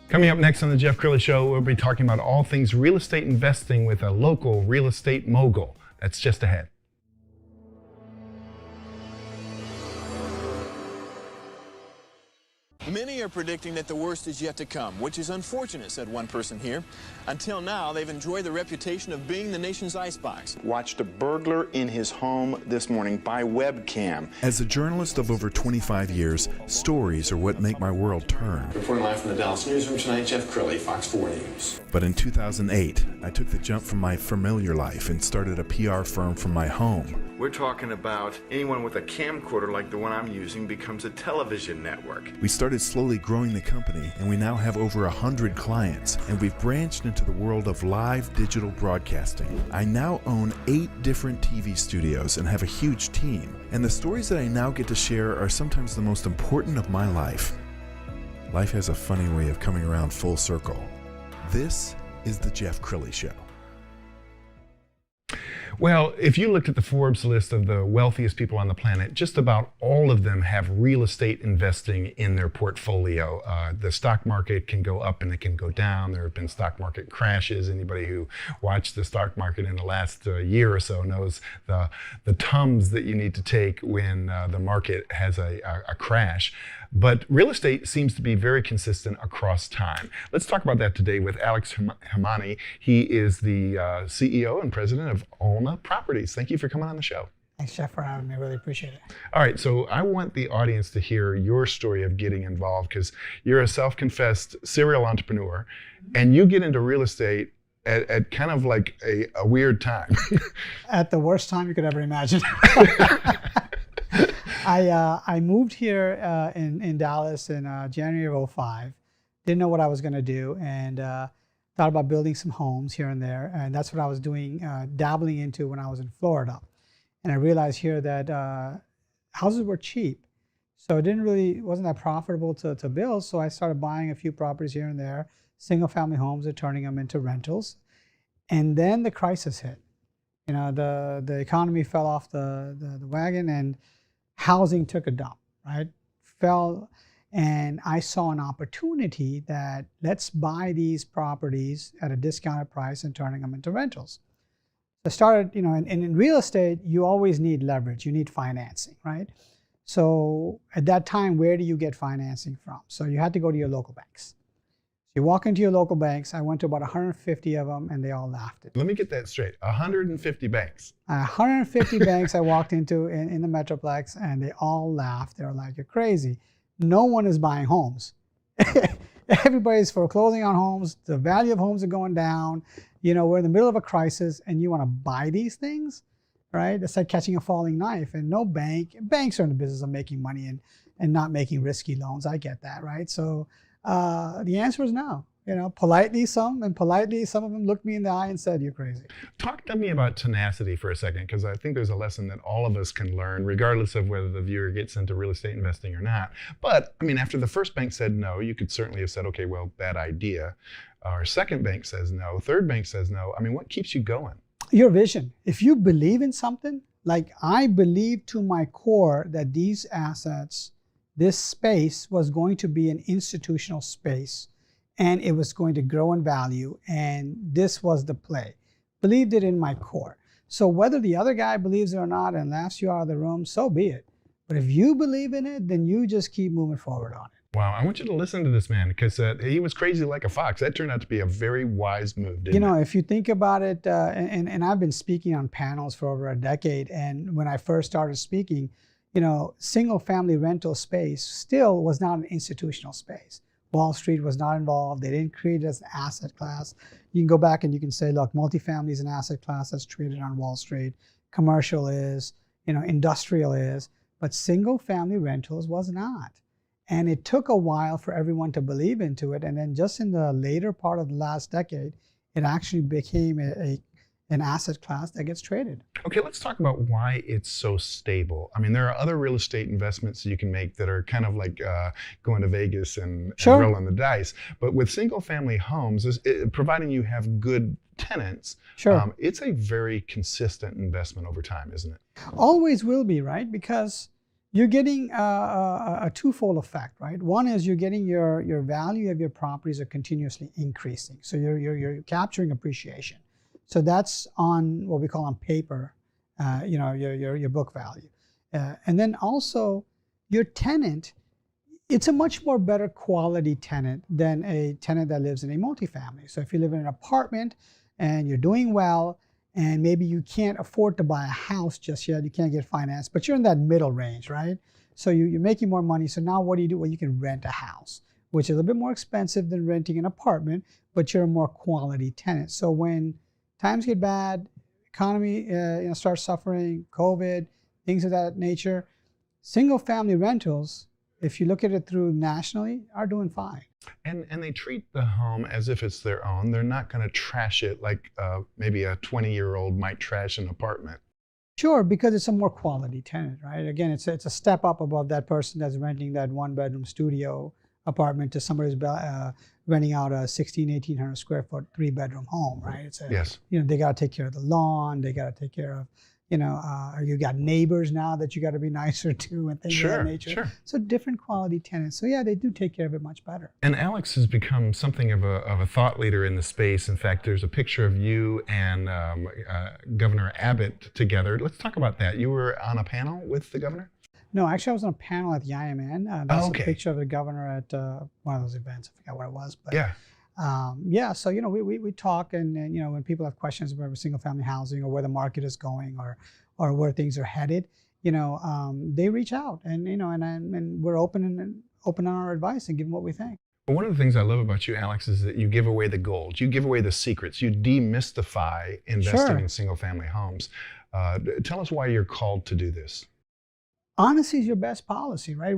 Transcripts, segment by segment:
Coming up next on the Jeff Crilley Show, we'll be talking about all things real estate investing with a local real estate mogul. That's just ahead. Many are predicting that the worst is yet to come, which is unfortunate, said one person here. Until now, they've enjoyed the reputation of being the nation's icebox. Watched a burglar in his home this morning by webcam. As a journalist of over 25 years, stories are what make my world turn. Reporting live from the Dallas newsroom tonight, Jeff Crilley, Fox 4 News. But in 2008, I took the jump from my familiar life and started a PR firm from my home. We're talking about anyone with a camcorder like the one I'm using becomes a television network. We started slowly growing the company, and we now have over 100 clients, and we've branched into the world of live digital broadcasting. I now own 8 different TV studios and have a huge team, and the stories that I now get to share are sometimes the most important of my life. Life has a funny way of coming around full circle. This is the Jeff Crilley Show. Well, if you looked at the Forbes list of the wealthiest people on the planet, just about all of them have real estate investing in their portfolio. The stock market can go up and it can go down. There have been stock market crashes. Anybody who watched the stock market in the last year or so knows the tums that you need to take when the market has a crash. But real estate seems to be very consistent across time. Let's talk about that today with Alex Hemani. He is the CEO and president of ALNA Properties. Thank you for coming on the show. Thanks, Jeff, for having me. I really appreciate it. All right, so I want the audience to hear your story of getting involved, because you're a self-confessed serial entrepreneur, and you get into real estate at kind of like a weird time. At the worst time you could ever imagine. I moved here in Dallas in January of 2005. Didn't know what I was going to do, and thought about building some homes here and there. And that's what I was doing, dabbling into when I was in Florida. And I realized here that houses were cheap. So it wasn't that profitable to build. So I started buying a few properties here and there, single family homes, and turning them into rentals. And then the crisis hit. You know, the economy fell off the wagon, and housing took a dump, right? Fell, and I saw an opportunity that let's buy these properties at a discounted price and turning them into rentals. So I started, you know, and in real estate, you always need leverage, you need financing, right? So at that time, where do you get financing from? So you had to go to your local banks. You walk into your local banks. I went to about 150 of them, and they all laughed at me. Let me get that straight. 150 banks. 150 banks I walked into in the Metroplex, and they all laughed. They were like, "You're crazy. No one is buying homes. Everybody's foreclosing on homes. The value of homes are going down. You know, we're in the middle of a crisis, and you want to buy these things, right? It's like catching a falling knife." And no banks are in the business of making money and not making risky loans. I get that, right? So the answer is no. You know, politely some of them looked me in the eye and said, "You're crazy." Talk to me about tenacity for a second, because I think there's a lesson that all of us can learn, regardless of whether the viewer gets into real estate investing or not. But I mean, after the first bank said no, you could certainly have said, "Okay, well, bad idea." Our second bank says no. Third bank says no. I mean, what keeps you going? Your vision. If you believe in something, like I believe to my core that these assets, this space was going to be an institutional space, and it was going to grow in value, and this was the play. Believed it in my core. So whether the other guy believes it or not and laughs you out of the room, so be it. But if you believe in it, then you just keep moving forward on it. Wow, I want you to listen to this man, because he was crazy like a fox. That turned out to be a very wise move, didn't it? You know, if you think about it, and I've been speaking on panels for over a decade, and when I first started speaking, you know, single family rental space still was not an institutional space. Wall Street was not involved. They didn't create it as an asset class. You can go back and you can say, look, multifamily is an asset class that's traded on Wall Street. Commercial is, you know, industrial is, but single family rentals was not. And it took a while for everyone to believe into it. And then just in the later part of the last decade, it actually became an asset class that gets traded. Okay, let's talk about why it's so stable. I mean, there are other real estate investments you can make that are kind of like going to Vegas and rolling the dice. But with single family homes, providing you have good tenants, it's a very consistent investment over time, isn't it? Always will be, right? Because you're getting a twofold effect, right? One is you're getting your value of your properties are continuously increasing. So you're capturing appreciation. So that's on what we call on paper, your book value. And then also your tenant, it's a much more better quality tenant than a tenant that lives in a multifamily. So if you live in an apartment and you're doing well, and maybe you can't afford to buy a house just yet, you can't get financed, but you're in that middle range, right? So you're making more money. So now what do? Well, you can rent a house, which is a little bit more expensive than renting an apartment, but you're a more quality tenant. So when times get bad, economy starts suffering, COVID, things of that nature, single family rentals, if you look at it through nationally, are doing fine. And they treat the home as if it's their own. They're not going to trash it like maybe a 20-year-old might trash an apartment. Sure, because it's a more quality tenant, right? Again, it's a step up above that person that's renting that one-bedroom studio apartment to somebody who's renting out a 1,800 square foot 3-bedroom home, right? It's yes. They got to take care of the lawn. They got to take care of, you got neighbors now that you got to be nicer to and things of that nature. Sure. So different quality tenants. So yeah, they do take care of it much better. And Alex has become something of a thought leader in the space. In fact, there's a picture of you and Governor Abbott together. Let's talk about that. You were on a panel with the governor? No, actually I was on a panel at the IMN. That's okay. a picture of the governor at one of those events. I forgot what it was. But yeah. So we talk, and when people have questions about single family housing or where the market is going or where things are headed, they reach out, and we're open on our advice and give them what we think. Well, one of the things I love about you, Alex, is that you give away the gold. You give away the secrets. You demystify investing in single family homes. Tell us why you're called to do this. Honesty is your best policy, right?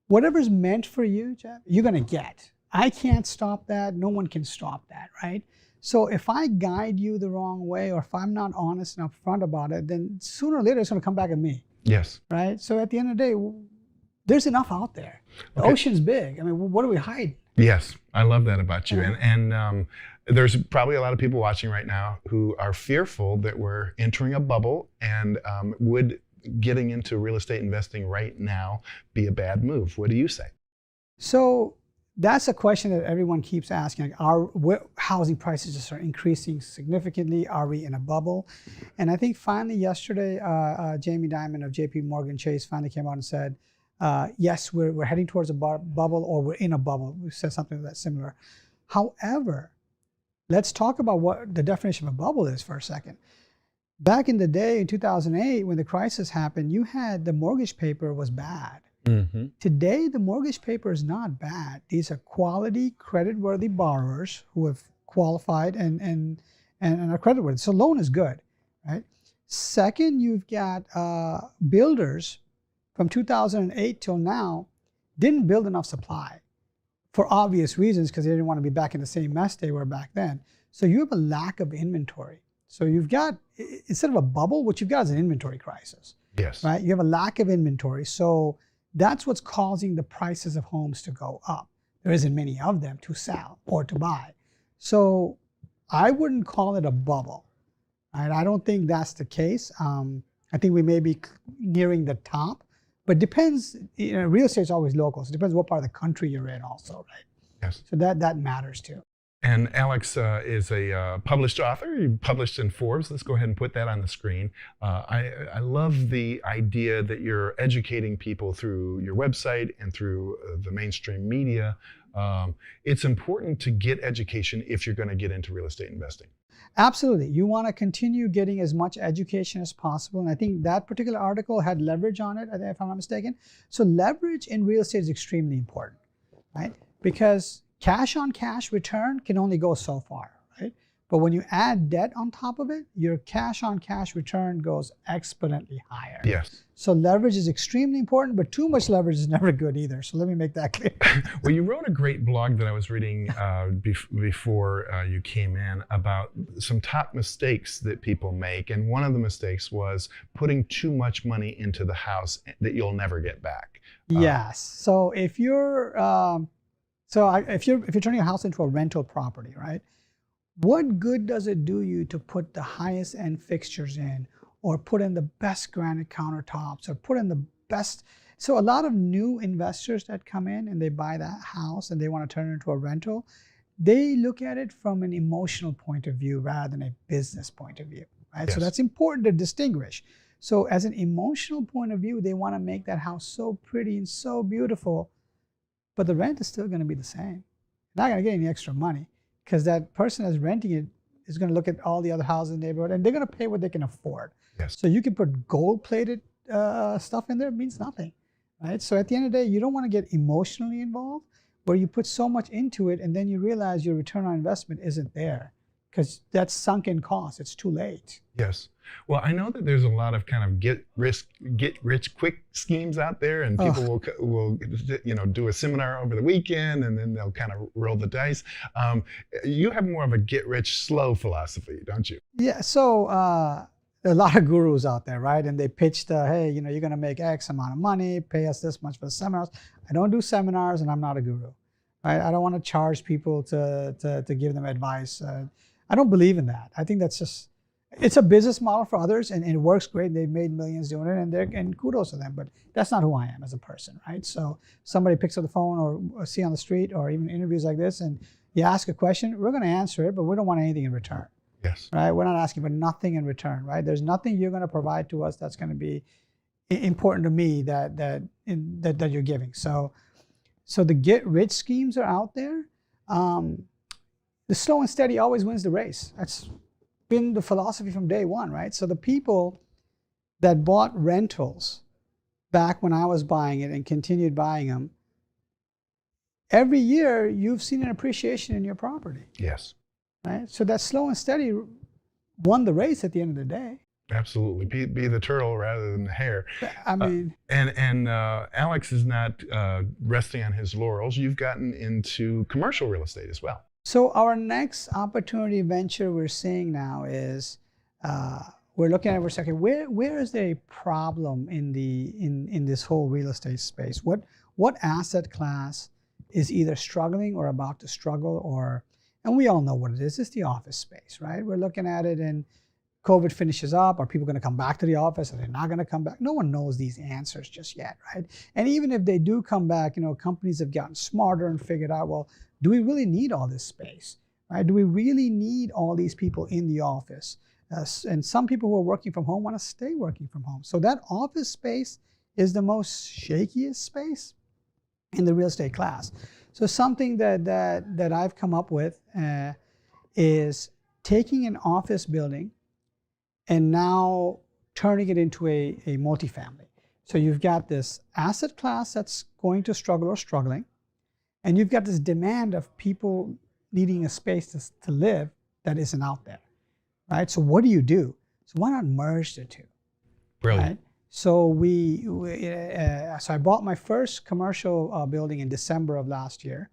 Whatever's meant for you, Jeff, you're gonna get. I can't stop that. No one can stop that, right? So if I guide you the wrong way, or if I'm not honest and upfront about it, then sooner or later it's going to come back at me. Yes. Right? So at the end of the day, there's enough out there. The ocean's big. I mean, what are we hiding? Yes, I love that about you. And there's probably a lot of people watching right now who are fearful that we're entering a bubble, and would getting into real estate investing right now be a bad move? What do you say? So that's a question that everyone keeps asking. Like, are housing prices just are increasing significantly? Are we in a bubble? And I think finally yesterday, Jamie Dimon of JP Morgan Chase finally came out and said, yes, we're heading towards a bubble, or we're in a bubble. We said something that similar. However, let's talk about what the definition of a bubble is for a second. Back in the day, in 2008, when the crisis happened, you had the mortgage paper was bad. Mm-hmm. Today, the mortgage paper is not bad. These are quality, credit-worthy borrowers who have qualified and are credit-worthy. So loan is good, right? Second, you've got builders from 2008 till now didn't build enough supply for obvious reasons, because they didn't want to be back in the same mess they were back then. So you have a lack of inventory. So you've got, instead of a bubble, what you've got is an inventory crisis. Yes. Right? You have a lack of inventory. So that's what's causing the prices of homes to go up. There isn't many of them to sell or to buy. So I wouldn't call it a bubble. Right? I don't think that's the case. I think we may be nearing the top, but depends, real estate is always local. So it depends what part of the country you're in also, right? Yes. So that matters too. And Alex is a published author. You published in Forbes. Let's go ahead and put that on the screen. I love the idea that you're educating people through your website and through the mainstream media. It's important to get education if you're going to get into real estate investing. Absolutely. You want to continue getting as much education as possible. And I think that particular article had leverage on it, if I'm not mistaken. So leverage in real estate is extremely important, right? Because cash on cash return can only go so far, right? But when you add debt on top of it, your cash on cash return goes exponentially higher. Yes. So leverage is extremely important, but too much leverage is never good either. So let me make that clear. Well, you wrote a great blog that I was reading before you came in about some top mistakes that people make. And one of the mistakes was putting too much money into the house that you'll never get back. Yes. So if you're if you're turning a house into a rental property, right? What good does it do you to put the highest end fixtures in, or put in the best granite countertops, or put in the best. So a lot of new investors that come in and they buy that house and they want to turn it into a rental, they look at it from an emotional point of view rather than a business point of view, right? Yes. So that's important to distinguish. So as an emotional point of view, they want to make that house so pretty and so beautiful, but the rent is still going to be the same. Not going to get any extra money because that person that's renting it is going to look at all the other houses in the neighborhood and they're going to pay what they can afford. Yes. So you can put gold-plated stuff in there, it means nothing, right? So at the end of the day, you don't want to get emotionally involved where you put so much into it and then you realize your return on investment isn't there because that's sunken cost. It's too late. Yes. Well, I know that there's a lot of kind of get rich quick schemes out there, and people will do a seminar over the weekend, and then they'll kind of roll the dice. You have more of a get rich slow philosophy, don't you? Yeah. So there are a lot of gurus out there, right? And they pitch hey, you're going to make X amount of money, pay us this much for the seminars. I don't do seminars, and I'm not a guru, right? I don't want to charge people to give them advice. I don't believe in that. I think that's just, it's a business model for others and it works great. They've made millions doing it and kudos to them, but that's not who I am as a person, right? So somebody picks up the phone or see on the street or even interviews like this and you ask a question, we're going to answer it, but we don't want anything in return. Yes. Right? We're not asking for nothing in return, right? There's nothing you're going to provide to us that's going to be important to me that you're giving. So the get rich schemes are out there. The slow and steady always wins the race. That's been the philosophy from day one, right? So the people that bought rentals back when I was buying it and continued buying them, every year you've seen an appreciation in your property. Yes. Right? So that slow and steady won the race at the end of the day. Absolutely. Be the turtle rather than the hare. I mean, and Alex is not resting on his laurels. You've gotten into commercial real estate as well. so our next opportunity venture we're seeing now is we're looking at, we're saying, where is there a problem in this whole real estate space? What asset class is either struggling or about to struggle, and we all know what it is. It's the office space, right? We're looking at it and COVID finishes up. Are people going to come back to the office? Are they not going to come back? No one knows these answers just yet, right? And even if they do come back, companies have gotten smarter and figured out, well, do we really need all this space, right? Do we really need all these people in the office? And some people who are working from home want to stay working from home. So that office space is the most shakiest space in the real estate class. So something that I've come up with is taking an office building and now turning it into a multifamily. So you've got this asset class that's going to struggle or struggling, and you've got this demand of people needing a space to live that isn't out there, right? So what do you do? So why not merge the two? Brilliant. Right? So so I bought my first commercial building in December of last year,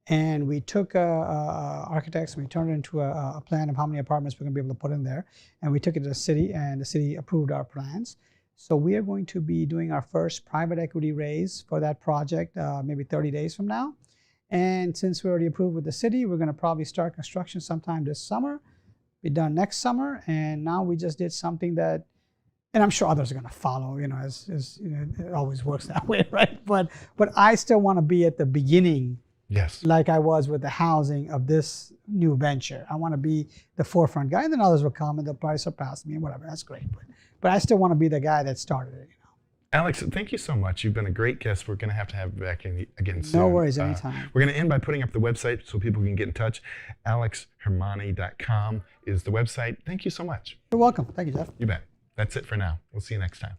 and we took architects and we turned it into a plan of how many apartments we're going to be able to put in there, and we took it to the city, and the city approved our plans. So we are going to be doing our first private equity raise for that project maybe 30 days from now. And since we already approved with the city, we're going to probably start construction sometime this summer, be done next summer. And now we just did something that, and I'm sure others are going to follow, as it always works that way, right? But I still want to be at the beginning. Yes. Like I was with the housing of this new venture. I want to be the forefront guy, and then others will come and they'll probably surpass me and whatever. That's great. But I still want to be the guy that started it. Alex, thank you so much. You've been a great guest. We're going to have you back in again soon. No worries, anytime. We're going to end by putting up the website so people can get in touch. AlexHemani.com is the website. Thank you so much. You're welcome. Thank you, Jeff. You bet. That's it for now. We'll see you next time.